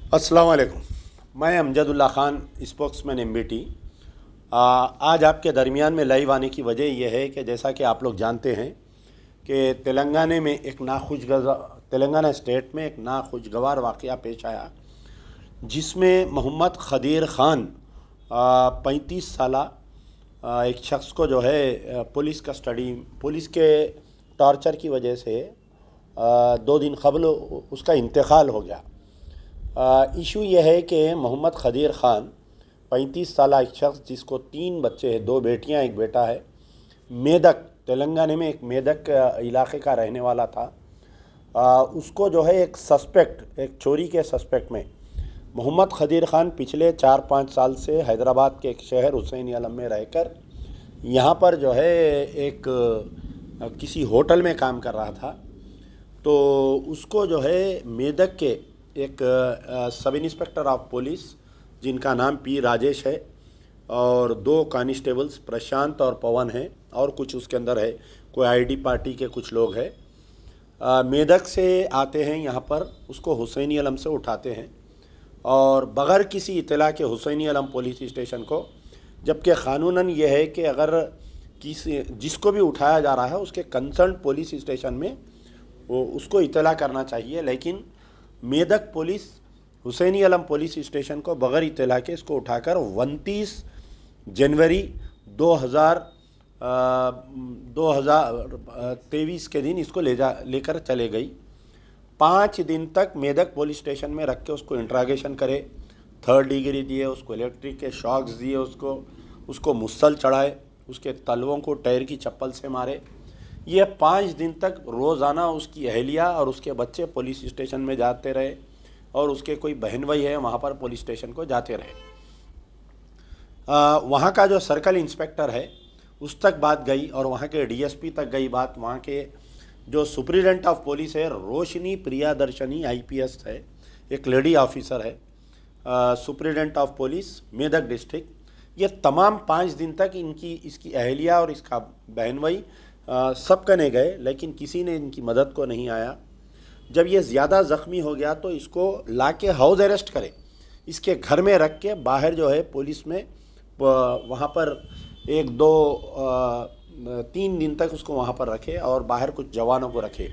अस्सलाम वालेकुम। मैं अमजदुल्ला ख़ान, स्पोक्समैन एमबीटी। आज आपके दरमियान में लाइव आने की वजह यह है कि जैसा कि आप लोग जानते हैं कि तेलंगाना स्टेट में एक नाखुशगवार वाक़या पेश आया, जिसमें मोहम्मद खदीर ख़ान 35 साला एक शख्स को जो है पुलिस के टॉर्चर की वजह से 2 दिन कबल उसका इंतकाल हो गया। इशू यह है कि मोहम्मद खदीर ख़ान 35 साला एक शख्स जिसको 3 बच्चे हैं, 2 बेटियां एक बेटा है, मेदक तेलंगाना में एक मेदक इलाके का रहने वाला था। उसको जो है एक चोरी के सस्पेक्ट में मोहम्मद खदीर ख़ान पिछले 4-5 साल से हैदराबाद के एक शहर हुसैन आलम में रहकर यहाँ पर जो है एक किसी होटल में काम कर रहा था। तो उसको जो है मेदक के एक सब इंस्पेक्टर ऑफ पुलिस, जिनका नाम पी राजेश है, और 2 कांस्टेबल्स प्रशांत और पवन हैं, और कुछ उसके अंदर है, कोई आईडी पार्टी के कुछ लोग हैं। मेदक से आते हैं यहाँ पर, उसको हुसैनी आलम से उठाते हैं और बग़ैर किसी इत्तला के हुसैनी आलम पुलिस स्टेशन को, जबकि क़ानूनन ये है कि अगर जिसको भी उठाया जा रहा है उसके कंसर्न पुलिस स्टेशन में वो उसको इत्तला करना चाहिए, लेकिन मेदक पुलिस हुसैनी आलम पुलिस स्टेशन को बग़ैर इत्तला के इसको उठाकर 29 जनवरी 2023 के दिन इसको लेकर चले गई। 5 दिन तक मेदक पुलिस स्टेशन में रख के उसको इंट्रागेशन करे, 3rd डिग्री दिए, उसको इलेक्ट्रिक के शॉक्स दिए, उसको मुसल चढ़ाए, उसके तलवों को टायर की चप्पल से मारे। ये 5 दिन तक रोज़ाना उसकी अहलिया और उसके बच्चे पुलिस स्टेशन में जाते रहे, और उसके कोई बहन भाई है वहाँ पर पुलिस स्टेशन को जाते रहे। वहाँ का जो सर्कल इंस्पेक्टर है उस तक बात गई, और वहाँ के डीएसपी तक गई बात। वहाँ के जो सुप्रिटेंडेंट ऑफ पुलिस है रोशनी प्रियादर्शनी आईपीएस है, एक लेडी ऑफिसर है, superintendent of police Medak district. ये तमाम 5 दिन तक इसकी अहलिया और इसका बहन भाई सब करने गए, लेकिन किसी ने इनकी मदद को नहीं आया। जब ये ज़्यादा ज़ख्मी हो गया तो इसको लाके हाउस अरेस्ट करे, इसके घर में रख के बाहर जो है पुलिस में वहाँ पर 3 दिन तक उसको वहाँ पर रखे और बाहर कुछ जवानों को रखे।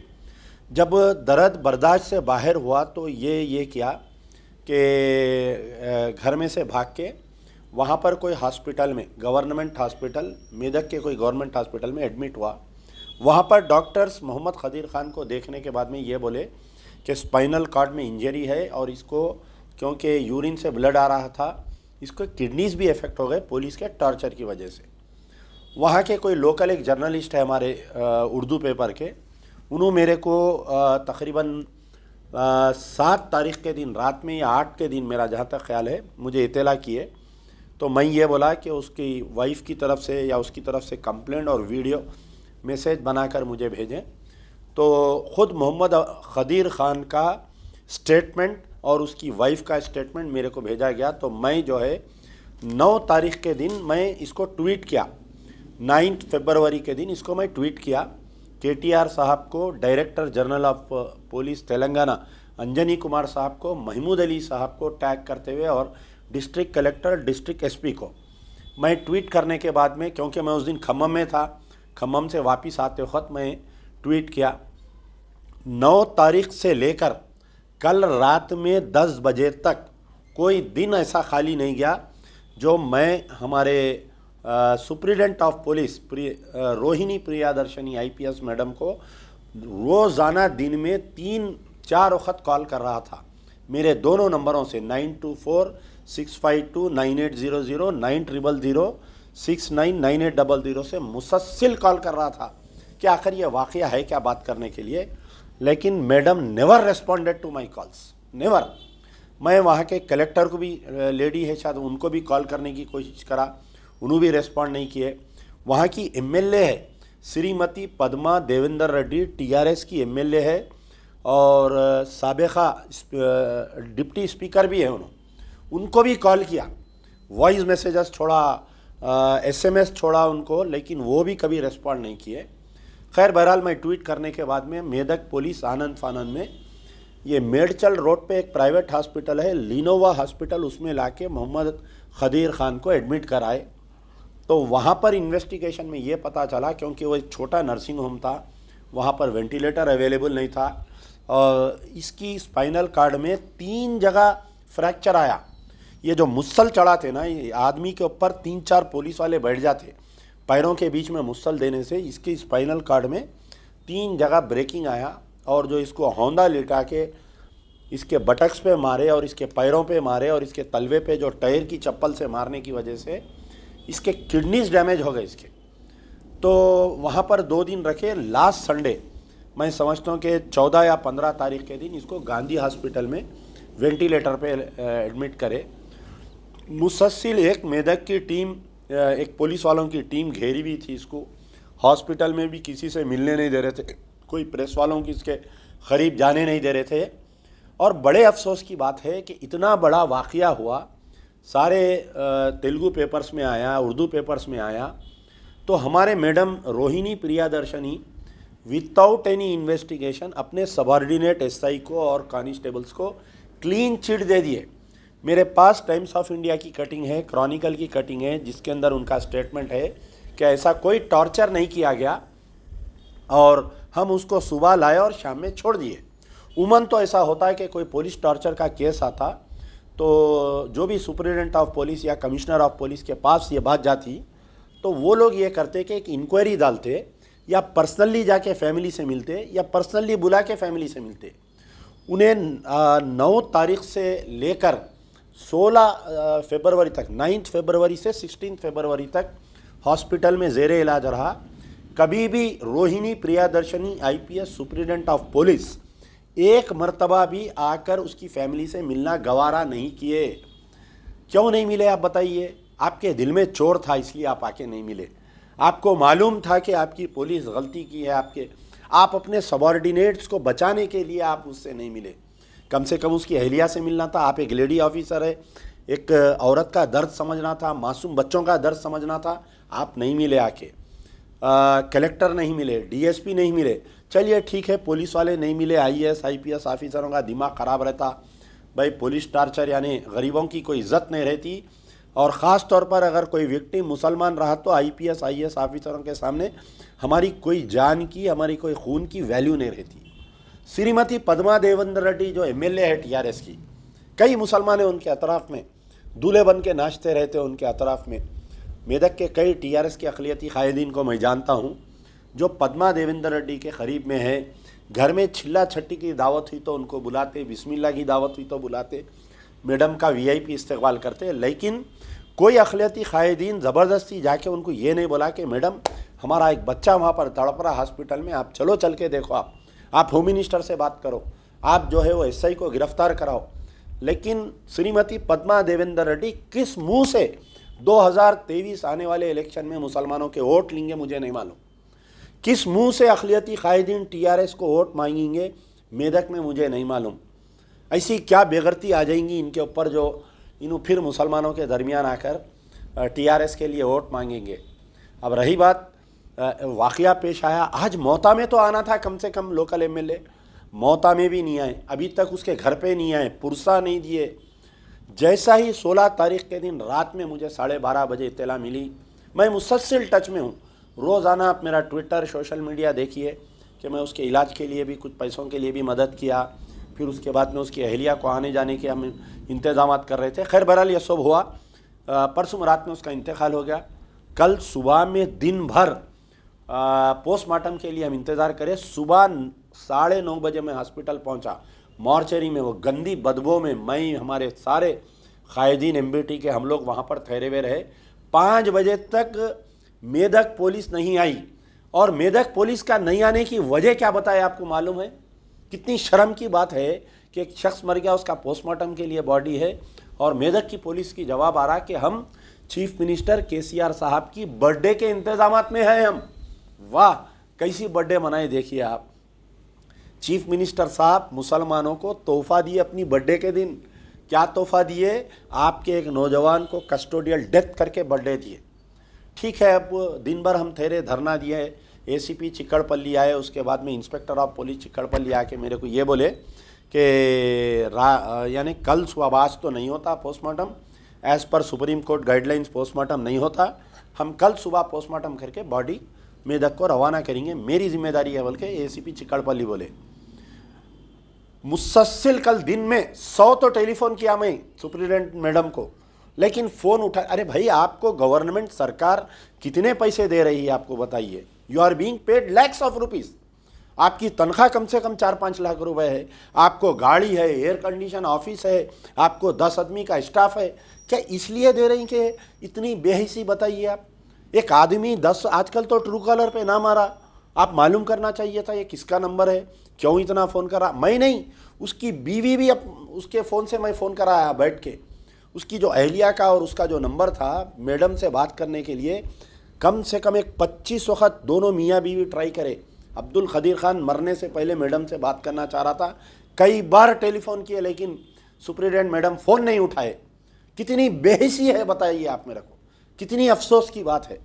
जब दर्द बर्दाश्त से बाहर हुआ तो ये किया कि घर में से भाग के वहाँ पर कोई हॉस्पिटल में, गवर्नमेंट हॉस्पिटल मेदक के कोई गवर्नमेंट हॉस्पिटल में एडमिट हुआ। वहाँ पर डॉक्टर्स मोहम्मद खदीर ख़ान को देखने के बाद में ये बोले कि स्पाइनल कॉर्ड में इंजरी है, और इसको क्योंकि यूरिन से ब्लड आ रहा था, इसको किडनीज़ भी इफ़ेक्ट हो गए पुलिस के टॉर्चर की वजह से। वहाँ के कोई लोकल एक जर्नलिस्ट है हमारे उर्दू पेपर के, उन्होंने मेरे को तकरीबन 7 तारीख़ के दिन रात में या 8 के दिन, मेरा जहाँ तक ख्याल है, मुझे इत्तला किए। तो मैं ये बोला कि उसकी वाइफ की तरफ से या उसकी तरफ से कंप्लेंट और वीडियो मैसेज बनाकर मुझे भेजें। तो ख़ुद मोहम्मद खदीर ख़ान का स्टेटमेंट और उसकी वाइफ का स्टेटमेंट मेरे को भेजा गया। तो मैं जो है 9 तारीख़ के दिन मैं इसको ट्वीट किया, 9 फरवरी के दिन इसको मैं ट्वीट किया केटीआर साहब को, director general of police Telangana Anjani Kumar साहब को, महमूद अली साहब को टैग करते हुए, और डिस्ट्रिक्ट कलेक्टर, डिस्ट्रिक्ट एसपी को। मैं ट्वीट करने के बाद में, क्योंकि मैं उस दिन खम्मम में था, खम्मम से वापस आते वक्त मैं ट्वीट किया, 9 तारीख़ से लेकर कल रात में 10 बजे तक कोई दिन ऐसा खाली नहीं गया जो मैं हमारे superintendent of police Rohini Priyadarshini IPS madam को रोज़ाना दिन में 3-4 वक्त कॉल कर रहा था, मेरे दोनों नंबरों से 9246529800, 9000699800 से मुसलसल कॉल कर रहा था कि आखिर ये वाक़या है क्या बात करने के लिए। लेकिन madam never responded to my calls, never. मैं वहाँ के कलेक्टर को भी, लेडी है शायद, उनको भी कॉल करने की कोशिश करा, उन्होंने भी रेस्पॉन्ड नहीं किए। वहाँ की एमएलए है श्रीमती पद्मा देवेंद्र रेड्डी, टीआरएस की एमएलए है, और साबिका डिप्टी स्पीकर भी है, उनको भी कॉल किया, वॉइस मैसेजेस छोड़ा, एसएमएस छोड़ा उनको, लेकिन वो भी कभी रेस्पॉन्ड नहीं किए। खैर बहरहाल मैं ट्वीट करने के बाद में मेदक पुलिस आनंद फानंद में ये मेडचल रोड पे एक प्राइवेट हॉस्पिटल है लिनोवा हॉस्पिटल, उसमें लाके मोहम्मद खदीर खान को एडमिट कराए। तो वहाँ पर इन्वेस्टिगेशन में ये पता चला, क्योंकि वो एक छोटा नर्सिंग होम था, वहाँ पर वेंटिलेटर अवेलेबल नहीं था और इसकी स्पाइनल कार्ड में 3 जगह फ्रैक्चर आया। ये जो मुसल चढ़ाते ना, ये आदमी के ऊपर 3-4 पुलिस वाले बैठ जाते पैरों के बीच में मुसल देने से, इसकी स्पाइनल कार्ड में 3 जगह ब्रेकिंग आया। और जो इसको हौंदा लिटा के इसके बटक्स पे मारे और इसके पैरों पे मारे और इसके तलवे पे जो टायर की चप्पल से मारने की वजह से इसके किडनीज डैमेज हो गए इसके। तो वहाँ पर 2 दिन रखे। लास्ट संडे मैं समझता हूँ कि 14 या 15 तारीख के दिन इसको गांधी हॉस्पिटल में वेंटिलेटर पे एडमिट करे। मुसलसिल एक मेदक की टीम, एक पुलिस वालों की टीम घेरी हुई थी इसको। हॉस्पिटल में भी किसी से मिलने नहीं दे रहे थे, कोई प्रेस वालों की इसके करीब जाने नहीं दे रहे थे। और बड़े अफसोस की बात है कि इतना बड़ा वाक़या हुआ, सारे तेलुगु पेपर्स में आया, उर्दू पेपर्स में आया, तो हमारे madam Rohini Priyadarshini without any investigation अपने सबॉर्डिनेट एसआई को और कांस्टेबल्स को क्लीन चिट दे दिए। मेरे पास टाइम्स ऑफ इंडिया की कटिंग है, क्रॉनिकल की कटिंग है, जिसके अंदर उनका स्टेटमेंट है कि ऐसा कोई टॉर्चर नहीं किया गया और हम उसको सुबह लाए और शाम में छोड़ दिए। उमन तो ऐसा होता है कि कोई पुलिस टॉर्चर का केस आता तो जो भी सुपरिटेंडेंट ऑफ पुलिस या कमिश्नर ऑफ पुलिस के पास ये बात जाती तो वो लोग ये करते कि एक इंक्वायरी डालते या पर्सनली जाके फैमिली से मिलते या पर्सनली बुला के फैमिली से मिलते। उन्हें 9 तारीख से लेकर 16 फरवरी तक, 9 फरवरी से 16 फरवरी तक हॉस्पिटल में ज़ेरे इलाज रहा। कभी भी Rohini Priyadarshini IPS superintendent of police एक मर्तबा भी आकर उसकी फैमिली से मिलना गवारा नहीं किए। क्यों नहीं मिले आप बताइए? आपके दिल में चोर था इसलिए आप आके नहीं मिले। आपको मालूम था कि आपकी पुलिस गलती की है, आप अपने सबॉर्डिनेट्स को बचाने के लिए आप उससे नहीं मिले। कम से कम उसकी अहलिया से मिलना था। आप एक लेडी ऑफिसर है, एक औरत का दर्द समझना था, मासूम बच्चों का दर्द समझना था, आप नहीं मिले आके। कलेक्टर नहीं मिले, डीएसपी नहीं मिले। चलिए ठीक है, पुलिस वाले नहीं मिले, आईएएस आईपीएस ऑफिसरों का दिमाग ख़राब रहता। भाई पुलिस टार्चर यानी गरीबों की कोई इज्जत नहीं रहती, और ख़ास तौर पर अगर कोई विक्टिम मुसलमान रहा तो आईपीएस आईएएस ऑफिसरों के सामने हमारी कोई जान की, हमारी कोई खून की वैल्यू नहीं रहती। श्रीमती पद्मा देवेंद्र रेड्डी जो एमएलए है टीआरएस की, कई मुसलमान हैं उनके अतराफ़ में, दूल्हे बन के नाचते रहते हैं उनके अतराफ़ में। मेदक के कई टीआरएस के अक़लियती कायदीन को मैं जानता हूँ जो पद्मा देवेंद्र रेड्डी के करीब में है। घर में छिल्ला छट्टी की दावत हुई तो उनको बुलाते, बिस्मिल्लाह की दावत हुई तो बुलाते, मैडम का वीआईपी इस्तेक़बाल करते। लेकिन कोई अक़लियती कायदीन ज़बरदस्ती जाके उनको ये नहीं बोला कि मैडम हमारा एक बच्चा वहाँ पर तड़प रहा हॉस्पिटल में, आप चलो चल के देखो, आप होम मिनिस्टर से बात करो, आप जो है वो एसआई को गिरफ़्तार कराओ। लेकिन श्रीमती पद्मा देवेंद्र रेड्डी किस मुँह से 2023 आने वाले इलेक्शन में मुसलमानों के वोट लेंगे मुझे नहीं मालूम। किस मुंह से अक़लियती कायदीन टीआरएस को वोट मांगेंगे मेदक में मुझे नहीं मालूम। ऐसी क्या बेगरती आ जाएंगी इनके ऊपर जो इन्हों फिर मुसलमानों के दरमियान आकर टीआरएस के लिए वोट मांगेंगे। अब रही बात वाक़या पेश आया, आज मोता में तो आना था कम से कम लोकल एमएलए, मोता में भी नहीं आए, अभी तक उसके घर पे नहीं आए, पुरसा नहीं दिए। जैसा ही 16 तारीख के दिन रात में मुझे 12:30 बजे इत्तला मिली, मैं मुसलसल टच में हूँ। रोज़ाना आप मेरा ट्विटर सोशल मीडिया देखिए कि मैं उसके इलाज के लिए भी, कुछ पैसों के लिए भी मदद किया। फिर उसके बाद में उसकी अहलिया को आने जाने के हम इंतज़ाम कर रहे थे। खैर बहरहाल ये सब हुआ। परसों रात में उसका इंतकाल हो गया। कल सुबह में दिन भर पोस्टमार्टम के लिए हम इंतज़ार करें। सुबह 9:30 बजे मैं हॉस्पिटल पहुंचा। मॉर्चरी में वो गंदी बदबू में मैं, हमारे सारे कायदीन एमबीटी के हम लोग वहाँ पर ठहरे हुए रहे। 5 बजे तक मेदक पुलिस नहीं आई। और मेदक पुलिस का नहीं आने की वजह क्या बताए आपको मालूम है? कितनी शर्म की बात है कि एक शख्स मर गया, उसका पोस्टमार्टम के लिए बॉडी है, और मेदक की पुलिस की जवाब आ रहा कि हम चीफ मिनिस्टर केसीआर साहब की बर्थडे के इंतजामात में हैं हम। वाह, कैसी बर्थडे मनाए देखिए आप। चीफ मिनिस्टर साहब मुसलमानों को तोहफा दिए अपनी बर्थडे के दिन। क्या तोहफा दिए? आपके एक नौजवान को कस्टोडियल डेथ करके बर्थडे दिए। ठीक है, अब दिन भर हम ठहरे, धरना दिए। एसीपी चिक्कड़पल्ली आए, उसके बाद में इंस्पेक्टर ऑफ पुलिस चिक्कड़पल्ली आके मेरे को ये बोले कि यानी कल सुबह, आज तो नहीं होता postmortem, as per supreme court guidelines postmortem नहीं होता। हम कल सुबह पोस्टमार्टम करके बॉडी मेदक को रवाना करेंगे, मेरी जिम्मेदारी है, बल्कि एसीपी चिक्कड़पल्ली बोले। मुसलसल कल दिन में 100 तो टेलीफोन किया मैं सुप्रिटेंडेंट मैडम को, लेकिन फ़ोन उठा। अरे भाई, आपको गवर्नमेंट सरकार कितने पैसे दे रही है आपको बताइए। You are being paid lakhs of rupees, आपकी तनख्वाह कम से कम 4-5 लाख रुपए है, आपको गाड़ी है, एयर कंडीशन ऑफिस है, आपको 10 आदमी का स्टाफ है। क्या इसलिए दे रही कि इतनी बेहिसी बताइए आप। एक आदमी 10, आजकल तो ट्रू कॉलर पे ना मारा, आप मालूम करना चाहिए था ये किसका नंबर है, क्यों इतना फ़ोन करा। मैं नहीं, उसकी बीवी भी उसके फ़ोन से मैं फ़ोन कराया बैठ के, उसकी जो अहलिया का और उसका जो नंबर था मैडम से बात करने के लिए, कम से कम एक 25 वक्त दोनों मियाँ बीवी ट्राई करे। अब्दुल खदीर खान मरने से पहले मैडम से बात करना चाह रहा था, कई बार टेलीफोन किए, लेकिन सुप्रिटेंडेंट मैडम फ़ोन नहीं उठाए। कितनी बेहिसी है बताइए आप मेरे को, कितनी अफसोस की बात है।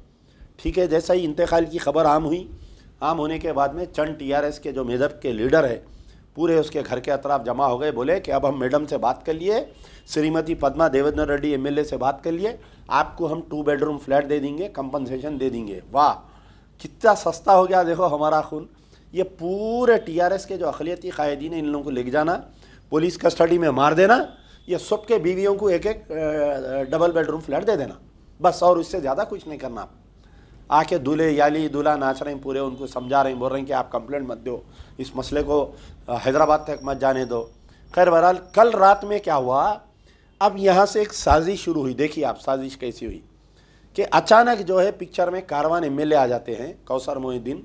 ठीक है, जैसा ही इंतकाल की खबर आम हुई, आम होने के बाद में चंद टीआरएस के जो मेदक के लीडर है पूरे उसके घर के अतराफ जमा हो गए। बोले कि अब हम मैडम से बात कर लिए, श्रीमती पद्मा देवेंद्र रेड्डी एमएलए से बात कर लिए, आपको हम 2 बेडरूम फ्लैट दे देंगे, कंपनसेशन दे देंगे। वाह, कितना सस्ता हो गया देखो हमारा खून। ये पूरे टीआरएस के जो अक़लियती कायदीन इन लोगों को लेके जाना, पुलिस कस्टडी में मार देना, ये सबके बीवियों को एक एक डबल बेडरूम फ्लैट दे देना, बस, और इससे ज़्यादा कुछ नहीं करना। आके दूल्हे याली दूल्हा नाच रहे हैं पूरे, उनको समझा रहे हैं, बोल रहे हैं कि आप कंप्लेंट मत दो, इस मसले को हैदराबाद तक मत जाने दो। खैर बहरहाल कल रात में क्या हुआ, अब यहाँ से एक साजिश शुरू हुई। देखिए आप साजिश कैसी हुई कि अचानक जो है पिक्चर में कारवान एमएलए आ जाते हैं, कौसर मोहिद्दीन,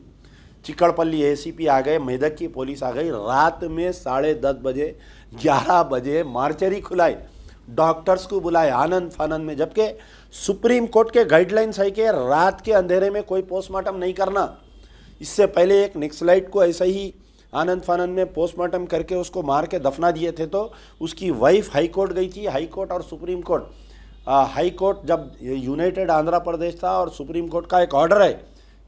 चिक्कड़पल्ली एसीपी आ गए, मेदक की पुलिस आ गई, रात में 10:30 बजे 11 बजे मार्चरी खुलाई, डॉक्टर्स को बुलाए आनंद फानंद में, जबकि सुप्रीम कोर्ट के गाइडलाइंस है कि रात के अंधेरे में कोई पोस्टमार्टम नहीं करना। इससे पहले एक नक्सलाइट को ऐसा ही आनंद फानंद में पोस्टमार्टम करके उसको मार के दफना दिए थे, तो उसकी वाइफ हाई कोर्ट गई थी। हाई कोर्ट और सुप्रीम कोर्ट, हाई कोर्ट जब यूनाइटेड आंध्र प्रदेश था और सुप्रीम कोर्ट का एक ऑर्डर है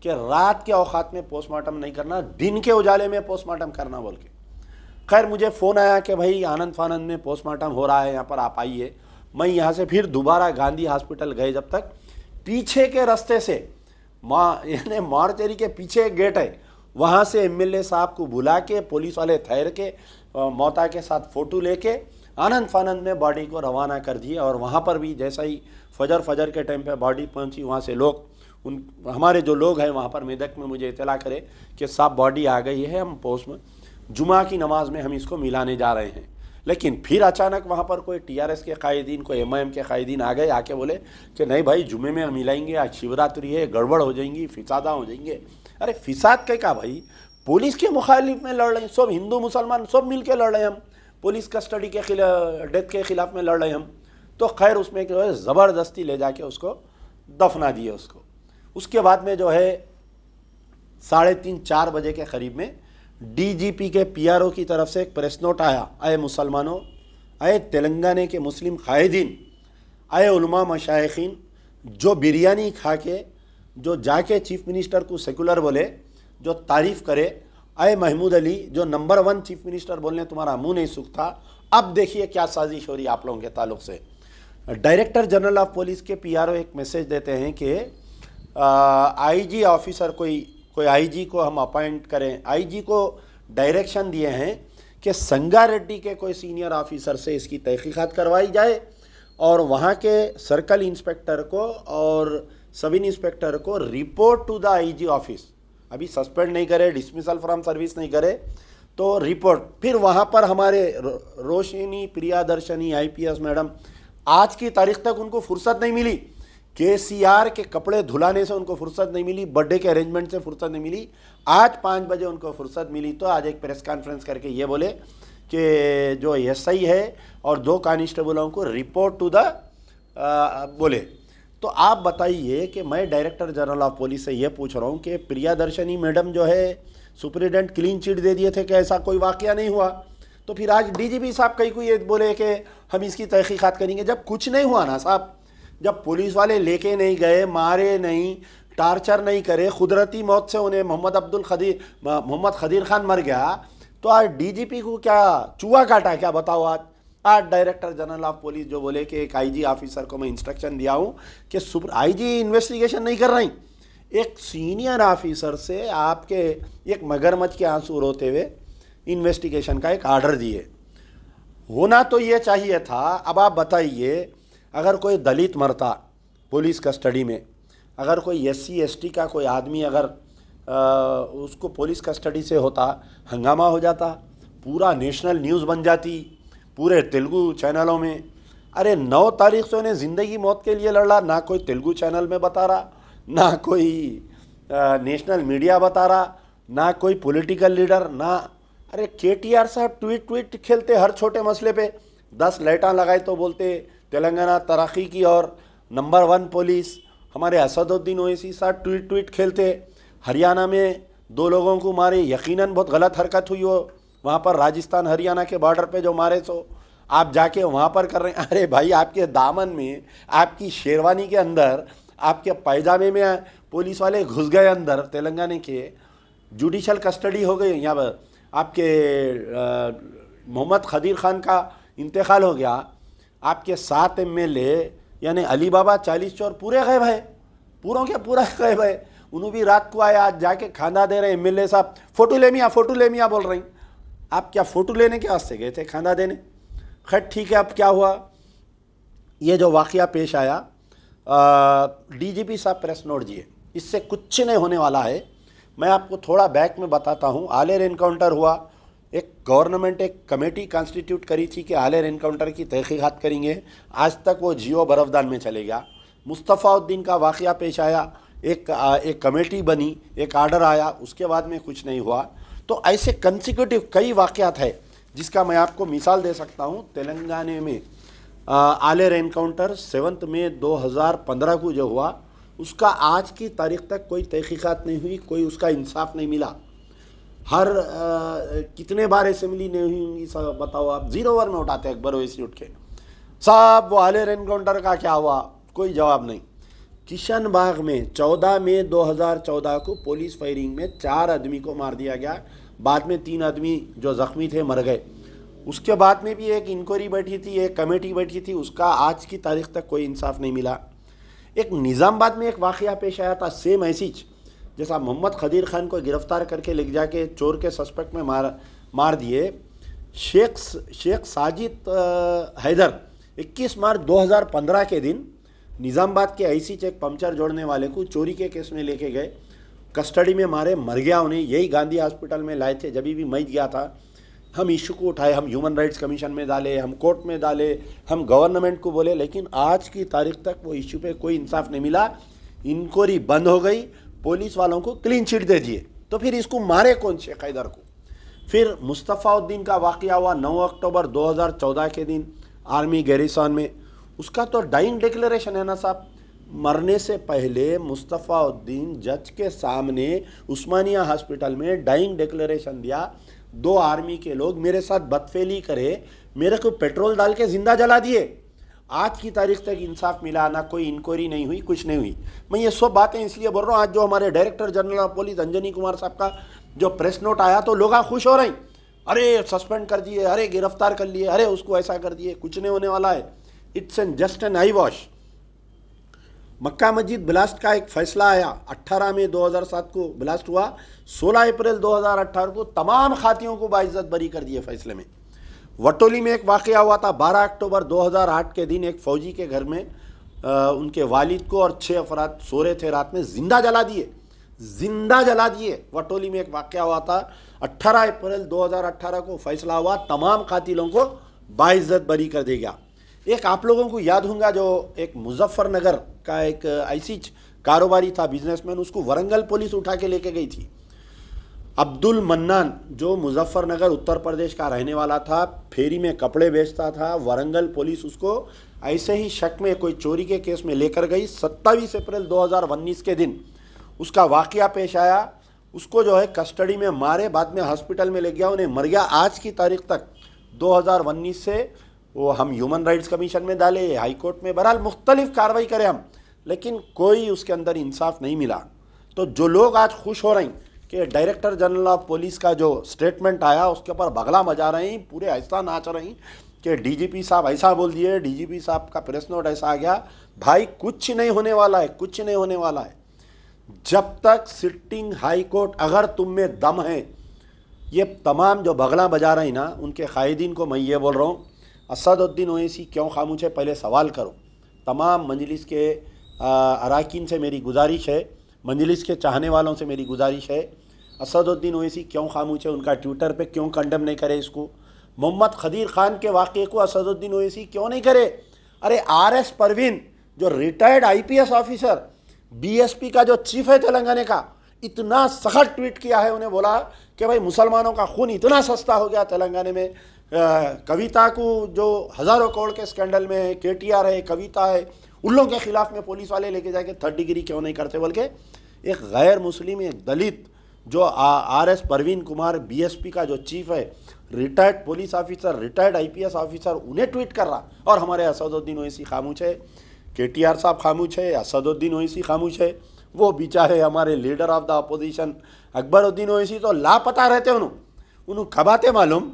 कि रात के औकात में पोस्टमार्टम नहीं करना, दिन के उजाले में पोस्टमार्टम करना बोल के। खैर मुझे फ़ोन आया कि भाई आनंद फानंद में पोस्टमार्टम हो रहा है, यहाँ पर आप आइए। मैं यहाँ से फिर दोबारा गांधी हॉस्पिटल गए, जब तक पीछे के रास्ते से यानी मार्चरी के पीछे एक गेट है, वहाँ से एमएलए साहब को बुला के पुलिस वाले ठहर के मौता के साथ फ़ोटो लेके आनंद फानंद में बॉडी को रवाना कर दिए। और वहाँ पर भी जैसा ही फजर के टाइम पे बॉडी पहुँची, वहाँ से लोग हमारे जो लोग हैं वहाँ पर मेदक में मुझे इतला करे कि साहब बॉडी आ गई है, हम पोस्ट में जुमा की नमाज में हम इसको मिलाने जा रहे हैं। लेकिन फिर अचानक वहाँ पर कोई टीआरएस के कायदीन, कोई एमआईएम के कायदीन आ गए, आके बोले कि नहीं भाई जुमे में हम मिलाएंगे, आज शिवरात्रि है, गड़बड़ हो जाएंगी, फिसादा हो जाएंगे। अरे फिसाद क्या भाई, पुलिस के मुखालिफ में लड़ रहे हैं, सब हिंदू मुसलमान सब मिल के लड़ रहे हैं, हम पुलिस कस्टडी के डेथ के खिलाफ में लड़ रहे हैं हम। तो खैर उसमें जो है ज़बरदस्ती ले जाके उसको दफना दिए उसको। उसके बाद में जो है 3:30-4 बजे के करीब में डीजीपी के पीआरओ की तरफ से एक प्रेस नोट आया, आए मुसलमानों, आए तेलंगाना के मुस्लिम कायदीन, आए उलमा मशाइखीन, जो बिरयानी खा के जो जाके चीफ मिनिस्टर को सेकुलर बोले, जो तारीफ़ करे, आए महमूद अली जो नंबर 1 चीफ मिनिस्टर बोलने तुम्हारा मुंह नहीं सूखता। अब देखिए क्या साजिश हो रही है आप लोगों के ताल्लुक से। डायरेक्टर जनरल ऑफ पुलिस के पीआरओ एक मैसेज देते हैं कि आईजी ऑफिसर कोई आईजी को हम अपॉइंट करें। आईजी को डायरेक्शन दिए हैं कि संगारेड्डी के कोई सीनियर ऑफिसर से इसकी तहकीकात करवाई जाए और वहाँ के सर्कल इंस्पेक्टर को और सब इंस्पेक्टर को report to the IG office, अभी सस्पेंड नहीं करे, डिसमिसल फ्रॉम सर्विस नहीं करे, तो रिपोर्ट। फिर वहाँ पर हमारे रोशिनी प्रियादर्शनी आईपीएस मैडम, आज की तारीख तक उनको फुर्सत नहीं मिली, केसीआर के कपड़े धुलाने से उनको फुर्सत नहीं मिली, बर्थडे के अरेंजमेंट से फुर्सत नहीं मिली। आज 5 बजे उनको फुर्सत मिली तो आज एक प्रेस कॉन्फ्रेंस करके ये बोले कि जो एसआई है और 2 कांस्टेबलों को रिपोर्ट टू द बोले। तो आप बताइए कि मैं डायरेक्टर जनरल ऑफ पुलिस से ये पूछ रहा हूँ कि प्रियादर्शनी मैडम जो है सुप्रिटेंडेंट क्लीन चिट दे दिए थे कि ऐसा कोई वाकया नहीं हुआ, तो फिर आज डीजीपी साहब कहीं को ये बोले कि हम इसकी तहकीकात करेंगे, जब कुछ नहीं हुआ ना साहब, जब पुलिस वाले लेके नहीं गए, मारे नहीं, टार्चर नहीं करे, कुदरती मौत से उन्हें मोहम्मद खदीर खान मर गया, तो आज डीजीपी को क्या चूहा काटा क्या, बताओ। आज आज डायरेक्टर जनरल ऑफ पुलिस जो बोले कि एक आईजी ऑफिसर को मैं इंस्ट्रक्शन दिया हूँ कि आईजी इन्वेस्टिगेशन नहीं कर रही, एक सीनियर ऑफिसर से आपके एक मगरमच्छ के आंसू रोते हुए इन्वेस्टिगेशन का एक ऑर्डर दिए। होना तो ये चाहिए था। अब आप बताइए, अगर कोई दलित मरता पुलिस कस्टडी में, अगर कोई SC ST का कोई आदमी अगर उसको पुलिस कस्टडी से होता, हंगामा हो जाता, पूरा नेशनल न्यूज़ बन जाती, पूरे तेलुगु चैनलों में। अरे 9 तारीख से उन्हें ज़िंदगी मौत के लिए लड़ा, ना कोई तेलुगु चैनल में बता रहा, ना कोई नेशनल मीडिया बता रहा, ना कोई पॉलिटिकल लीडर, ना। अरे KTR साहब ट्वीट खेलते हर छोटे मसले पे, 10 लाइटां लगाए तो बोलते तेलंगाना तरक्की की और नंबर 1 पुलिस। हमारे असदुद्दीन ओवैसी साहब ट्वीट खेलते हरियाणा में 2 लोगों को मारे, यकीनन बहुत गलत हरकत हुई हो वहाँ पर, राजस्थान हरियाणा के बॉर्डर पे जो मारे, सो आप जाके वहाँ पर कर रहे हैं। अरे भाई, आपके दामन में, आपकी शेरवानी के अंदर, आपके पैजामे में पुलिस वाले घुस गए अंदर तेलंगाना के, जुडिशल कस्टडी हो गई। यहाँ पर आपके मोहम्मद खदीर खान का इंतकाल हो गया, आपके 7 MLA यानी अली बाबा 40 चोर पूरे गए भाई, पूरों के पूरा गए भाई। उन्होंने भी रात को आया, आज जाके खाना दे रहे MLA साहब, फोटो ले मियाँ बोल रही। आप क्या फ़ोटो लेने के वास्ते गए थे, खाना देने? खैर ठीक है, अब क्या हुआ, ये जो वाक़या पेश आया, DGP साहब प्रेस नोट दिए, इससे कुछ नहीं होने वाला है। मैं आपको थोड़ा बैक में बताता हूँ। आलेर एनकाउंटर हुआ, एक गवर्नमेंट एक कमेटी कॉन्स्टिट्यूट करी थी कि आलेर एनकाउंटर की तहकीकात करेंगे। आज तक वो जियो बरफदान में चले गया। मुस्तफ़ाउद्दीन का वाक़या पेश आया, एक कमेटी बनी, एक आर्डर आया, उसके बाद में कुछ नहीं हुआ। तो ऐसे कंसिक्यूटिव कई वाक़यात है जिसका मैं आपको मिसाल दे सकता हूँ। तेलंगाना में आलेर एनकाउंटर 7 मई 2015 को जो हुआ, उसका आज की तारीख तक कोई तहकीकात नहीं हुई, कोई उसका इंसाफ नहीं मिला। हर कितने बार असेंबली नहीं हुई होंगी सब बताओ आप। 0 ओवर में उठाते अकबर ओवैसी उठ के, साहब वो आलेर एनकाउंटर का क्या हुआ, कोई जवाब नहीं। किशन बाग में 14 मई 2014 को पुलिस फायरिंग में 4 आदमी को मार दिया गया, बाद में 3 आदमी जो ज़ख्मी थे मर गए। उसके बाद में भी एक इंक्वायरी बैठी थी, एक कमेटी बैठी थी, उसका आज की तारीख तक कोई इंसाफ नहीं मिला। एक निज़ामाबाद में एक वाक़या पेश आया था, सेम ऐसी जैसा मोहम्मद खदीर खान को गिरफ़्तार करके ले जाके चोर के सस्पेक्ट में मार दिए। शेख साजिद हैदर 21 मार्च 2015 के दिन निज़ामाबाद के ऐसी एक पंचर जोड़ने वाले को चोरी के केस में लेके गए, कस्टडी में मारे, मर गया। उन्हें यही गांधी हॉस्पिटल में लाए थे। जब भी मैं गया था, हम इशू को उठाए, हम ह्यूमन राइट्स कमीशन में डाले, हम कोर्ट में डाले, हम गवर्नमेंट को बोले, लेकिन आज की तारीख तक वो इशू पे कोई इंसाफ नहीं मिला। इंक्वायरी बंद हो गई, पुलिस वालों को क्लीन चिट दे दिए। तो फिर इसको मारे कौन, शेख हैदर को? फिर मुस्तफ़ाउद्दीन का वाक़या हुआ 9 अक्टूबर 2014 के दिन आर्मी गैरिसन में। उसका तो डाइंग डिक्लेरेशन है ना साहब। मरने से पहले मुस्तफ़ाउद्दीन जज के सामने उस्मानिया हॉस्पिटल में डाइंग डिक्लेरेशन दिया, 2 आर्मी के लोग मेरे साथ बदफेली करे, मेरे को पेट्रोल डाल के ज़िंदा जला दिए। आज की तारीख तक इंसाफ मिला ना, कोई इंक्वायरी नहीं हुई, कुछ नहीं हुई। मैं ये सब बातें इसलिए बोल रहा हूँ, आज जो हमारे director general of police Anjani Kumar साहब का जो प्रेस नोट आया तो लोग खुश हो रहे हैं, अरे सस्पेंड कर दिए, अरे गिरफ्तार कर लिए, अरे उसको ऐसा कर दिए। कुछ नहीं होने वाला है। It's an just an eye wash. Mecca Masjid blast का एक फैसला आया, 18 मई 2007 को ब्लास्ट हुआ, 16 अप्रैल 2018 को तमाम खातियों को बाइज्जत बरी कर दिए फैसले में। वटोली में एक वाक़या हुआ था 12 अक्टूबर 2008 के दिन, एक फ़ौजी के घर में उनके वालिद को और 6 अफराद सो रहे थे, रात में जिंदा जला दिए। वटोली में एक वाक़या हुआ था, 18 अप्रैल 2018 को फैसला हुआ, तमाम कातिलों को बाइज्जत बरी कर देगा। एक आप लोगों को याद होगा, जो एक मुजफ्फरनगर का एक ऐसी कारोबारी था, बिजनेसमैन, उसको वरंगल पुलिस उठा के लेके गई थी। अब्दुल मन्नान जो मुजफ्फरनगर उत्तर प्रदेश का रहने वाला था, फेरी में कपड़े बेचता था, वरंगल पुलिस उसको ऐसे ही शक में कोई चोरी के केस में लेकर गई। 27 अप्रैल 2019 के दिन उसका वाक़या पेश आया। उसको जो है कस्टडी में मारे, बाद में हॉस्पिटल में ले गया, उन्हें मर गया। आज की तारीख तक 2019 से वो हम ह्यूमन राइट्स कमीशन में डाले, हाई कोर्ट में, बहरहाल मुख्तलिफ कार्रवाई करें हम, लेकिन कोई उसके अंदर इंसाफ नहीं मिला। तो जो लोग आज खुश हो रहे हैं कि डायरेक्टर जनरल ऑफ पुलिस का जो स्टेटमेंट आया उसके ऊपर बगला बजा रही, पूरे ऐसा नाच रही कि डीजीपी साहब ऐसा बोल दिए, डीजीपी साहब का प्रेस नोट ऐसा आ गया। भाई कुछ नहीं होने वाला है, कुछ नहीं होने वाला है। जब तक सिटिंग हाई कोर्ट, अगर तुम में दम है, ये तमाम जो बगला बजा रही ना, उनके कायदीन को मैं ये बोल रहा हूँ, असदुद्दीन ओवैसी क्यों खामोश है, पहले सवाल करो। तमाम मजलिस के अरकान से मेरी गुजारिश है, मजलिस के चाहने वालों से मेरी गुजारिश है, असदुद्दीन ओवैसी क्यों खामोश है, उनका ट्विटर पे क्यों कंडम नहीं करे इसको। मोहम्मद खदीर खान के वाक़े को असदुद्दीन ओवैसी क्यों नहीं करे। अरे RS परवीन जो रिटायर्ड IPS ऑफिसर, BSP का जो चीफ है तेलंगाना का, इतना सख्त ट्वीट किया है, उन्हें बोला कि भाई मुसलमानों का खून इतना सस्ता हो गया तेलंगाना में। कविता को जो हज़ारों करोड़ के स्कैंडल में है, KTR है, कविता है, उन लोगों के खिलाफ में पुलिस वाले लेके जाके 3rd डिग्री क्यों नहीं करते। बल्कि एक गैर मुस्लिम, एक दलित जो RS परवीन कुमार BSP का जो चीफ है, retired police officer, retired IPS officer, उन्हें ट्वीट कर रहा, और हमारे असदुद्दीन ओवैसी खामोश है, KTR साहब खामोश है, असदुद्दीन ओवैसी खामोश है। वो बेचारे हमारे leader of the opposition Akbaruddin Owaisi तो लापता रहते, उन्होंने कब आते मालूम,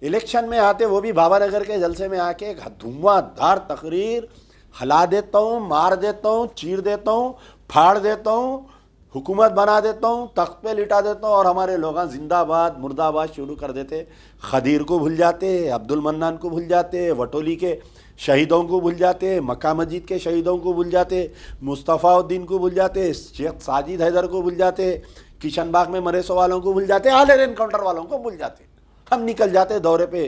इलेक्शन में आते, वो भी बाबा नगर के जलसे में आके धुआंधार तकरीर, हला देता हूँ, मार देता हूँ, चीर देता हूँ, फाड़ देता हूँ, हुकूमत बना देता हूँ, तख्त पे लिटा देता हूँ, और हमारे लोग जिंदाबाद मुर्दाबाद शुरू कर देते। खदीर को भूल जाते, अब्दुल मन्नान को भूल जाते, वटोली के शहीदों को भूल जाते, मक्का मस्जिद के शहीदों को भूल जाते, मुस्तफ़ाउद्दीन को भूल जाते, शेख साजिद हैदर को भूल जाते, किशन बाग में मरे सो वालों को भूल जाते, आलेर एनकाउंटर वालों को भूल जाते। हम निकल जाते दौरे पे,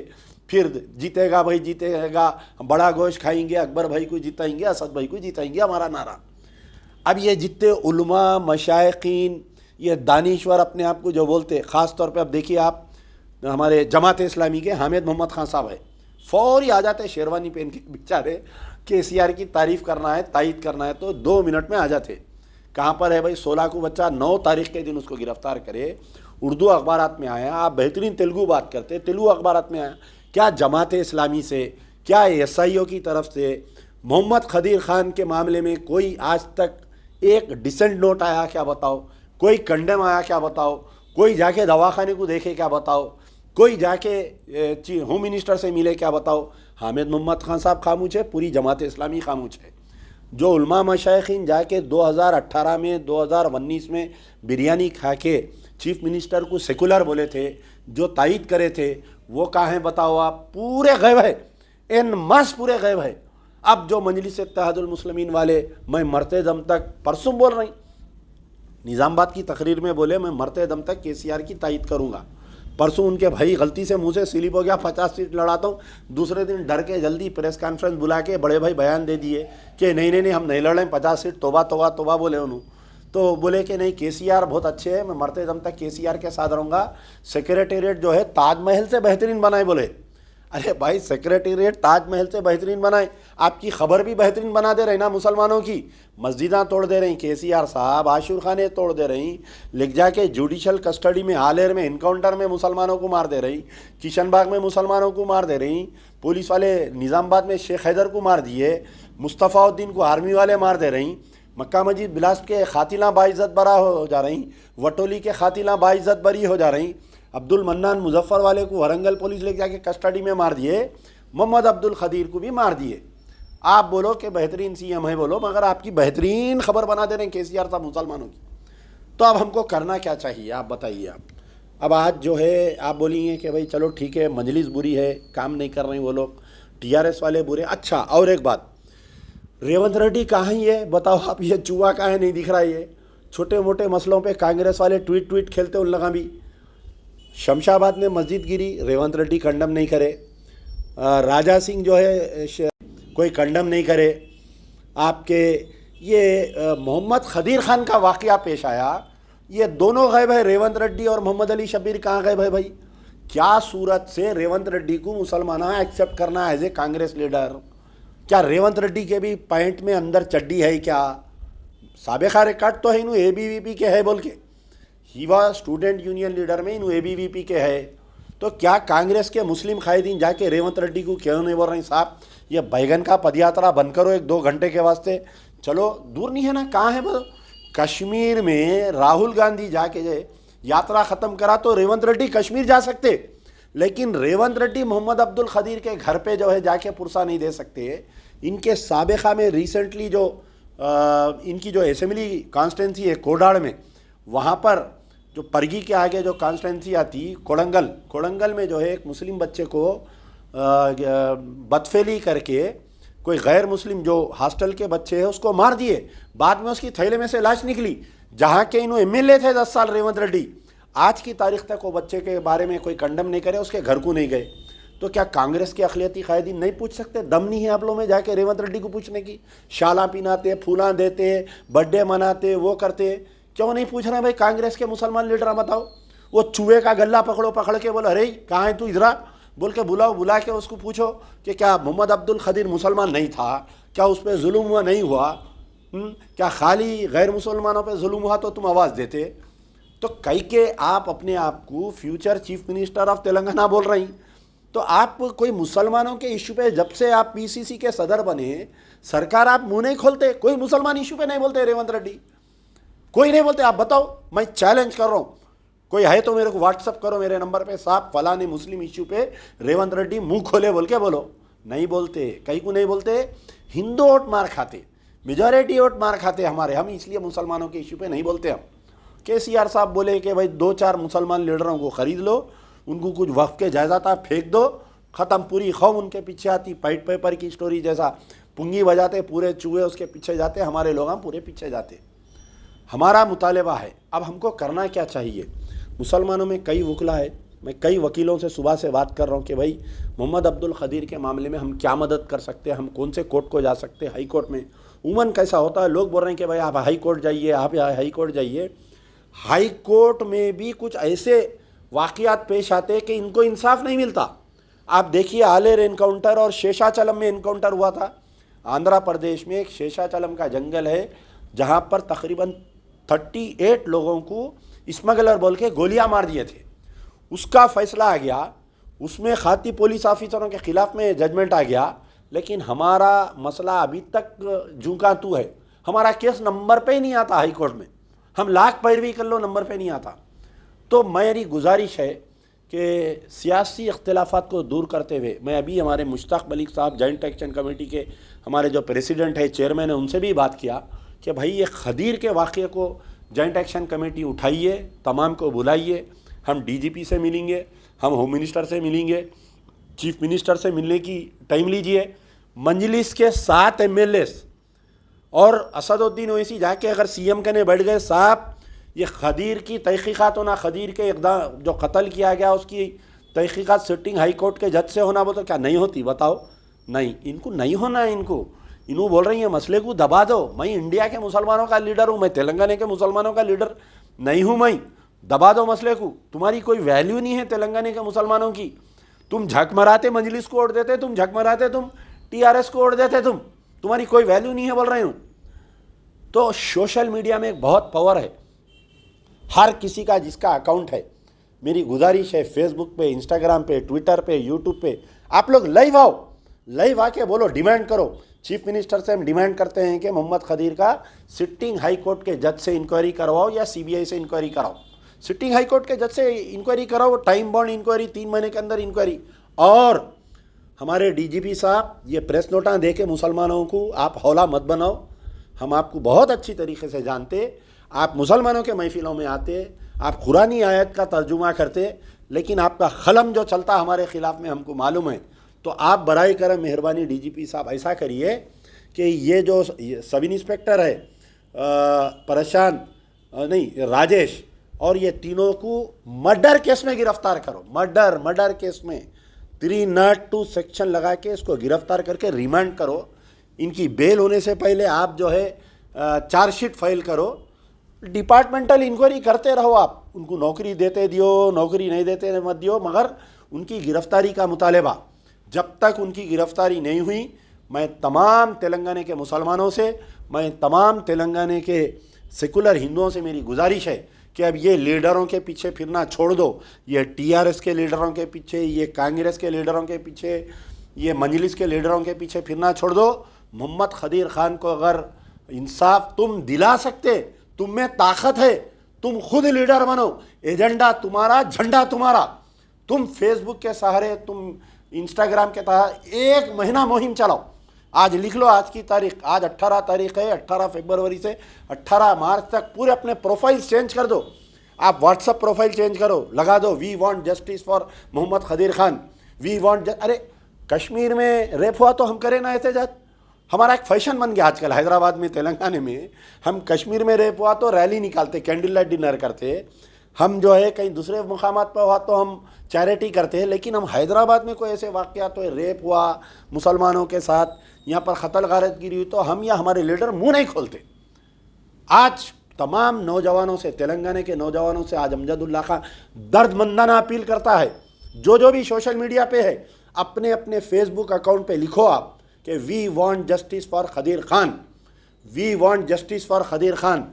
फिर जीतेगा भाई जीतेगा, बड़ा गोश्त खाएंगे, अकबर भाई को जिताएंगे, असद भाई को जिताएंगे, हमारा नारा। अब ये जितने उलमा, मशाइखीन, ये दानिश्वर अपने आप को जो बोलते, ख़ास तौर पे अब देखिए आप, हमारे जमात इस्लामी के हामिद मोहम्मद खान साहब है, फौरी आ जाते शेरवानी पहन के, बेचारे KCR की तारीफ़ करना है, तायद करना है तो 2 मिनट में आ जाते। कहाँ पर है भाई 16 को बच्चा, 9 तारीख के दिन उसको गिरफ्तार करे, उर्दू अखबारात में आया, आप बेहतरीन तेलुगु बात करते, तेलुगु अखबारात में आया। क्या जमात इस्लामी से, क्या SIO की तरफ से मोहम्मद खदीर खान के मामले में कोई आज तक एक डिसेंट नोट आया क्या बताओ, कोई कंडेम आया क्या बताओ, कोई जाके दवाखाने को देखे क्या बताओ, कोई जाके होम मिनिस्टर से मिले क्या बताओ। हामिद मोहम्मद खान साहब खामोश है, पूरी जमात इस्लामी खामोश है। जो उलमा मशाइखीन जाके 2018 में 2019 में बिरयानी खा के चीफ मिनिस्टर को सेकुलर बोले थे, जो तायद करे थे, वो कहाँ हैं बताओ आप। पूरे गैब है, इन मास पूरे गैब है। अब जो मजलिस इत्तेहादुल मुस्लिमीन वाले, मैं मरते दम तक, परसों बोल रही निज़ामाबाद की तकरीर में बोले, मैं मरते दम तक KCR की तायद करूँगा। परसों उनके भाई गलती से मुंह से स्लिप हो गया, 50 सीट लड़ाता हूँ, दूसरे दिन डर के जल्दी प्रेस कॉन्फ्रेंस बुला के बड़े भाई बयान दे दिए कि नहीं नहीं नहीं हम नहीं लड़ें 50 सीट, तोबा तोबा तोबा बोले उन्होंने। तो बोले कि नहीं KCR बहुत अच्छे है, मैं मरते दम तक KCR के साथ रहूँगा। सेक्रेटेरिएट जो है ताजमहल से बेहतरीन बनाए बोले। अरे भाई सेक्रेटेरिएट ताजमहल से बेहतरीन बनाए, आपकी खबर भी बेहतरीन बना दे रही ना मुसलमानों की। मस्जिदां तोड़ दे रही KCR साहब, आशूर खाने तोड़ दे रही, लिख जाके जुडिशल कस्टडी में, आलेर में, इनकाउंटर में मुसलमानों को मार दे रही, किशन बाग में मुसलमानों को मार दे रही, पुलिस वाले निज़ामाबाद में शेख हैदर को मार दिए, मुस्तफ़ाउद्दीन को आर्मी वाले मार दे रही, मक्का मस्जिद बिलास के खातिला बाइज़्ज़त बरा हो जा रही, वटोली के खातिला बाइज़्ज़त बरी हो जा रही, अब्दुल मन्नान मुजफ्फर वाले को वरंगल पुलिस लेके जाके कस्टडी में मार दिए, मोहम्मद अब्दुल खदीर को भी मार दिए। आप बोलो कि बेहतरीन CM है बोलो, मगर आपकी बेहतरीन खबर बना दे रहे हैं KCR साहब मुसलमानों की। तो अब हमको करना क्या चाहिए आप बताइए। आप अब आज जो है आप बोलिए कि भाई चलो ठीक है मजलिस बुरी है, काम नहीं कर रहे वो लोग, TRS वाले बुरे। अच्छा और एक बात, रेवंत रेड्डी कहाँ ही है बताओ आप, ये चूहा कहाँ है नहीं दिख रहा। ये छोटे मोटे मसलों पे कांग्रेस वाले ट्वीट खेलते, उन लगा भी। शमशाबाद में मस्जिद गिरी, रेवंत रेड्डी कंडम नहीं करे। राजा सिंह जो है कोई कंडम नहीं करे। आपके ये मोहम्मद खदीर खान का वाक़या पेश आया, ये दोनों गायब है, रेवंत रेड्डी और मोहम्मद अली शब्बीर कहाँ गए भाई। क्या सूरत से रेवंत रेड्डी को मुसलमाना एक्सेप्ट करना एज ए कांग्रेस लीडर? क्या रेवंत रेड्डी के भी पैंट में अंदर चड्डी है क्या? साबिका रिकॉर्ड तो है इन्हू ABVP के है बोल के, he was student union leader में इन्हू ABVP के है। तो क्या कांग्रेस के मुस्लिम कायदीन जाके रेवंत रेड्डी को क्यों नहीं बोल रहे साहब ये बैगन का पदयात्रा बंद करो 1-2 घंटे के वास्ते? चलो दूर नहीं है ना, कहाँ है वो? कश्मीर में राहुल गांधी जाके यात्रा ख़त्म करा तो रेवंत रेड्डी कश्मीर जा सकते, लेकिन रेवंत रेड्डी मोहम्मद अब्दुल खदीर के घर पे जो है जाके पुरसा नहीं दे सकते। इनके साबिक़ा में रिसेंटली जो इनकी जो असेंबली कॉन्स्टिट्यूंसी है कोडाड़ में, वहाँ पर जो परगी के आगे जो कॉन्स्टिट्यूंसी आती कोड़ंगल में जो है एक मुस्लिम बच्चे को बदफेली करके कोई गैर मुस्लिम जो हॉस्टल के बच्चे हैं उसको मार दिए। बाद में उसकी थैले में से लाश निकली। जहाँ के इन्हों एमएलए थे 10 साल रेवंत रेड्डी, आज की तारीख तक वो बच्चे के बारे में कोई कंडम नहीं करे, उसके घर को नहीं गए। तो क्या कांग्रेस के अखिलती कायदीन नहीं पूछ सकते? दम नहीं है आप लोगों में जाके रेवंत रेड्डी को पूछने की? शाला पिनाते, फूला देते, बर्थडे मनाते, वो करते, क्यों नहीं पूछ रहे भाई कांग्रेस के मुसलमान लीडर? बताओ, वो चूहे का गल्ला पकड़ के बोलो अरे कहाँ है तू, इधरा बोल के बुला के उसको पूछो कि क्या मोहम्मद अब्दुल खदीर मुसलमान नहीं था? क्या उस पर जुल्म हुआ नहीं हुआ? क्या खाली गैर मुसलमानों पे जुल्म हुआ तो तुम आवाज़ देते? तो कई के आप अपने आप को future chief minister of Telangana बोल रही, तो आप कोई मुसलमानों के इशू पे जब से आप पीसीसी के सदर बने, सरकार आप मुंह नहीं खोलते, कोई मुसलमान इशू पे नहीं बोलते रेवंत रेड्डी, कोई नहीं बोलते। आप बताओ, मैं चैलेंज कर रहा हूँ, कोई है तो मेरे को व्हाट्सअप करो मेरे नंबर पे, साहब फलाने मुस्लिम इशू पे रेवंत रेड्डी मुंह खोले बोल के बोलो। नहीं बोलते, कई को नहीं बोलते। हिंदू वोट मार खाते, मेजॉरिटी वोट मार खाते हमारे, हम इसलिए मुसलमानों के इशू पे नहीं बोलते। हम केसीआर साहब बोले कि भाई 2-4 मुसलमान लीडरों को ख़रीद लो, उनको कुछ वक्फ के जायदाद आप फेंक दो, ख़त्म, पूरी कौम उनके पीछे आती। वाइट पेपर की स्टोरी जैसा पुंगी बजाते, पूरे चूहे उसके पीछे जाते, हमारे लोग हम पूरे पीछे जाते। हमारा मुतालबा है, अब हमको करना क्या चाहिए? मुसलमानों में कई वकला है, मैं कई वकीलों से सुबह से बात कर रहा हूँ कि भाई मोहम्मद अब्दुल खदीर के मामले में हम क्या मदद कर सकते हैं, हम कौन से कोर्ट को जा सकते हैं, हाई कोर्ट में उमन कैसा होता है। लोग बोल रहे हैं कि भाई आप हाई कोर्ट जाइए, आप हाई कोर्ट जाइए। हाई कोर्ट में भी कुछ ऐसे वाक़यात पेश आते हैं कि इनको इंसाफ नहीं मिलता। आप देखिए, आलेर एनकाउंटर और शेषाचलम में एनकाउंटर हुआ था। आंध्र प्रदेश में एक शेषाचलम का जंगल है जहाँ पर तकरीबन 38 लोगों को स्मगलर बोल के गोलियां मार दिए थे। उसका फैसला आ गया, उसमें खाती पुलिस ऑफिसरों के खिलाफ में जजमेंट आ गया, लेकिन हमारा मसला अभी तक झुका तू है। हमारा केस नंबर पे ही नहीं आता हाई कोर्ट में, हम लाख पैरवी कर लो नंबर पे नहीं आता। तो मेरी गुजारिश है कि सियासी इख्तिलाफात को दूर करते हुए, मैं अभी हमारे मुश्ताक मलिक साहब जॉइंट एक्शन कमेटी के हमारे जो प्रेसिडेंट है, चेयरमैन है, उनसे भी बात किया कि भाई ये खदीर के वाक़े को जॉइंट एक्शन कमेटी उठाइए, तमाम को बुलाइए। हम डीजीपी से मिलेंगे, हम होम मिनिस्टर से मिलेंगे, चीफ मिनिस्टर से मिलने की टाइम लीजिए। मंजलिस के 7 एमएलए और असदुद्दीन ओवैसी जाके अगर सीएम कहने बैठ गए, साहब ये खदीर की तहकीक़ात होना, खदीर के एकदम जो कत्ल किया गया उसकी तहकीक़ात सिटिंग हाई कोर्ट के जज से होना, वो तो क्या नहीं होती? बताओ। नहीं, इनको नहीं होना है। इनको बोल रही है मसले को दबा दो। मैं इंडिया के मुसलमानों का लीडर हूँ, मैं तेलंगाना के मुसलमानों का लीडर नहीं हूँ। मैं दबा दो मसले को, तुम्हारी कोई वैल्यू नहीं है तेलंगाना के मुसलमानों की। तुम झक मराते मजलिस को वोट देते, तुम झक मराते, तुम टीआरएस को वोट देते, तुम्हारी कोई वैल्यू नहीं है बोल रही हूँ। तो सोशल मीडिया में एक बहुत पावर है, हर किसी का जिसका अकाउंट है, मेरी गुजारिश है फेसबुक पे, इंस्टाग्राम पे, ट्विटर पे, यूट्यूब पे आप लोग लाइव आओ, लाइव आके बोलो, डिमांड करो। चीफ मिनिस्टर से हम डिमांड करते हैं कि मोहम्मद खदीर का सिटिंग हाई कोर्ट के जज से इंक्वायरी करवाओ या सीबीआई से इंक्वायरी कराओ। सिटिंग हाई कोर्ट के जज से इंक्वायरी कराओ, टाइम बाउंड इंक्वायरी, 3 महीने के अंदर इंक्वायरी। और हमारे डीजीपी साहब, ये प्रेस नोटा दे के मुसलमानों को आप हौला मत बनाओ। हम आपको बहुत अच्छी तरीके से जानते, आप मुसलमानों के महफिलों में आते, आप कुरानी आयत का तर्जुमा करते, लेकिन आपका खलम जो चलता हमारे ख़िलाफ़ में हमको मालूम है। तो आप बराए करम मेहरबानी डीजीपी साहब ऐसा करिए कि ये जो सब इंस्पेक्टर है राजेश, और ये तीनों को मर्डर केस में गिरफ्तार करो। मर्डर केस में 302 सेक्शन लगा के इसको गिरफ्तार करके रिमांड करो। इनकी बेल होने से पहले आप जो है चार्जशीट फाइल करो। डिपार्टमेंटल इंक्वायरी करते रहो, आप उनको नौकरी देते दियो, नौकरी नहीं देते मत दियो, मगर उनकी गिरफ्तारी का मुतालबा, जब तक उनकी गिरफ्तारी नहीं हुई, मैं तमाम तेलंगाना के मुसलमानों से, मैं तमाम तेलंगाना के सेकुलर हिंदुओं से मेरी गुजारिश है कि अब ये लीडरों के पीछे फिरना छोड़ दो। ये टीआरएस के लीडरों के पीछे, ये कांग्रेस के लीडरों के पीछे, ये मजलिस के लीडरों के पीछे फिरना छोड़ दो। मोहम्मद खदीर खान को अगर इंसाफ तुम दिला सकते, तुम में ताकत है, तुम खुद लीडर बनो, एजेंडा तुम्हारा, झंडा तुम्हारा। तुम फेसबुक के सहारे, तुम इंस्टाग्राम के तहत 1 महीना मुहिम चलाओ। आज लिख लो, आज की तारीख, आज 18 तारीख है, 18 फरवरी से 18 मार्च तक पूरे अपने प्रोफाइल चेंज कर दो। आप व्हाट्सअप प्रोफाइल चेंज करो, लगा दो we want justice for Mohammed Khadir Khan, we want. अरे कश्मीर में रेप हुआ तो हम करें ना एहतजाज। हमारा एक फैशन बन गया आजकल हैदराबाद में, तेलंगाना में। हम कश्मीर में रेप हुआ तो रैली निकालते, कैंडल लाइट डिनर करते। हम जो है कहीं दूसरे मुकामात पर हुआ तो हम चैरिटी करते हैं। लेकिन हम हैदराबाद में कोई ऐसे वाक़यात तो रेप हुआ मुसलमानों के साथ, यहाँ पर कत्ल गारतगिरी हुई, तो हम या हमारे लीडर मुंह नहीं खोलते। आज तमाम नौजवानों से, तेलंगाना के नौजवानों से आज अमजदुल्ला खान दर्दमंदाना अपील करता है, जो भी सोशल मीडिया पे है, अपने अपने फेसबुक अकाउंट पे लिखो आप कि we want justice for Khadir Khan, we want justice for Khadir Khan.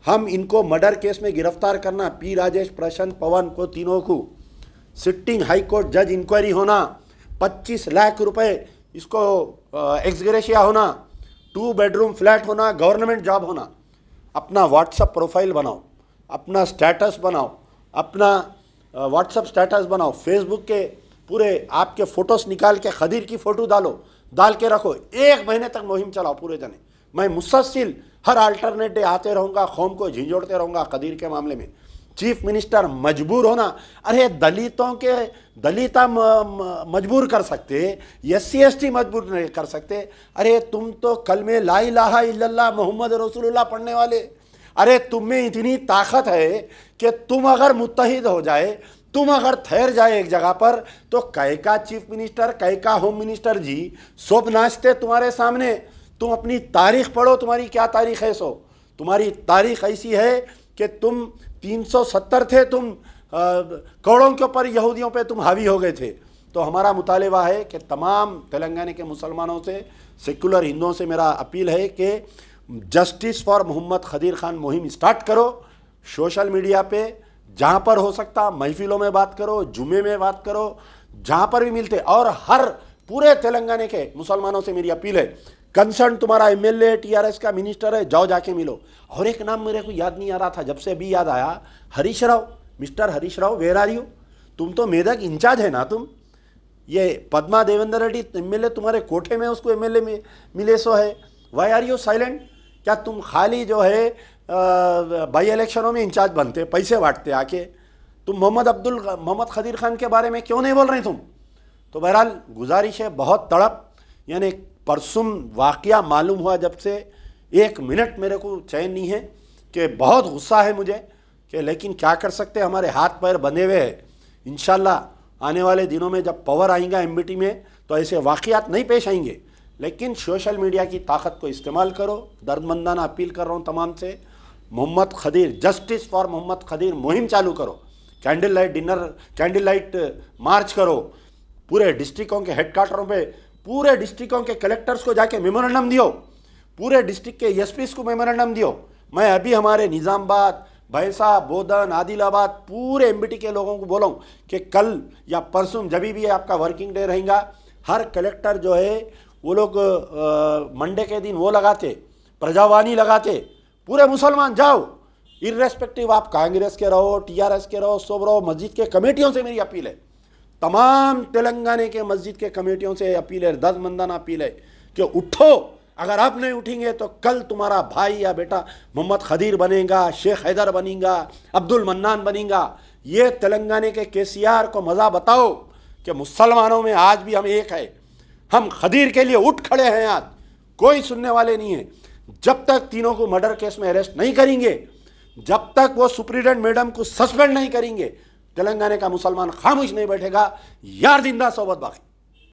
हम इनको मर्डर केस में गिरफ्तार करना, पी राजेश, प्रशांत, पवन को, तीनों को सिटिंग हाई कोर्ट जज इंक्वायरी होना, 25 लाख रुपए इसको एक्सग्रेशिया होना, 2 बेडरूम फ्लैट होना, गवर्नमेंट जॉब होना। अपना व्हाट्सअप प्रोफाइल बनाओ, अपना स्टेटस बनाओ, अपना व्हाट्सअप स्टेटस बनाओ, फेसबुक के पूरे आपके फ़ोटोस निकाल के खदीर की फ़ोटो डाल के रखो। 1 महीने तक मुहिम चलाओ पूरे जने। मैं मुसलसिल हर अल्टरनेट डे आते रहूँगा, कौम को झिझोड़ते रहूँगा खदीर के मामले में। चीफ मिनिस्टर मजबूर होना, अरे दलिता मजबूर कर सकते, SC ST मजबूर नहीं कर सकते। अरे तुम तो कल में ला इलाहा इल्लल्लाह मोहम्मद रसूलुल्लाह पढ़ने वाले, अरे तुम में इतनी ताकत है कि तुम अगर मुत्तहिद हो जाए, तुम अगर ठहर जाए एक जगह पर, तो कै का चीफ मिनिस्टर, कै का होम मिनिस्टर जी सब नाचते तुम्हारे सामने। तुम अपनी तारीख पढ़ो, तुम्हारी क्या तारीख है। सो तुम्हारी तारीख ऐसी है कि तुम 370 थे, तुम करोड़ों के ऊपर यहूदियों पे तुम हावी हो गए थे। तो हमारा मुतालिबा है कि तमाम तेलंगाना के मुसलमानों से, सेकुलर हिंदुओं से मेरा अपील है कि जस्टिस फॉर मोहम्मद खदीर खान मुहिम स्टार्ट करो। सोशल मीडिया पे जहाँ पर हो सकता महफिलों में बात करो, जुमे में बात करो, जहाँ पर भी मिलते। और हर पूरे तेलंगाना के मुसलमानों से मेरी अपील है, कंसर्न तुम्हारा MLA TRS का मिनिस्टर है, जाओ जाके मिलो। और एक नाम मेरे को याद नहीं आ रहा था, जब से अभी याद आया, Harish Rao, mister Harish Rao, where are you? तुम तो मेदक इंचार्ज है ना तुम। ये पद्मा देवेंद्र रेड्डी MLA तुम्हारे कोठे में उसको MLA में मिले सो है, वाई आर यू साइलेंट? क्या तुम खाली जो है बाई इलेक्शनों में इंचार्ज बनते, पैसे बांटते आके? तुम मोहम्मद खदीर खान के बारे में क्यों नहीं बोल रहे तुम? तो बहरहाल गुजारिश है, बहुत तड़प, यानी परसुम वाक़या मालूम हुआ जब से 1 मिनट मेरे को चैन नहीं है, कि बहुत गुस्सा है मुझे कि, लेकिन क्या कर सकते, हमारे हाथ पैर बंधे हुए हैं। इंशाल्लाह आने वाले दिनों में जब पावर आएगा MBT में तो ऐसे वाक़यात नहीं पेश आएंगे। लेकिन सोशल मीडिया की ताकत को इस्तेमाल करो। दर्दमंदाना अपील कर रहा हूँ तमाम से, मोहम्मद खदीर, जस्टिस फॉर मोहम्मद खदीर मुहिम चालू करो। Candle light dinner, candle light march करो, पूरे डिस्ट्रिक्टों के हेडक्वार्टरों पे, पूरे डिस्ट्रिक्टों के कलेक्टर्स को जाके मेमोरेंडम दियो, पूरे डिस्ट्रिक्ट के SPs को मेमोरेंडम दियो। मैं अभी हमारे निज़ामबाद, भैंसा, बोधन, आदिलाबाद पूरे MBT के लोगों को बोला कि कल या परसों जब भी आपका वर्किंग डे रहेगा, हर कलेक्टर जो है वो लोग मंडे के दिन वो लगाते, प्रजावाणी लगाते। पूरे मुसलमान जाओ, इर्रेस्पेक्टिव आप कांग्रेस के रहो, TRS के रहो, सब रहो। मस्जिद के कमेटियों से मेरी अपील है, तमाम तेलंगाना के मस्जिद के कमेटियों से अपील है, दर्दमंदाना अपील है कि उठो। अगर आप नहीं उठेंगे तो कल तुम्हारा भाई या बेटा मोहम्मद खदीर बनेगा, शेख हैदर बनेगा, अब्दुल मन्नान बनेगा। ये तेलंगाना के KCR को मज़ा बताओ कि मुसलमानों में आज भी हम एक है, हम खदीर के लिए उठ खड़े हैं। आज कोई सुनने वाले नहीं है। जब तक तीनों को मर्डर केस में अरेस्ट नहीं करेंगे, जब तक वो सुप्रीडेंट मैडम को सस्पेंड नहीं करेंगे, तेलंगाना का मुसलमान खामोश नहीं बैठेगा। यार जिंदा सोबत बाकी।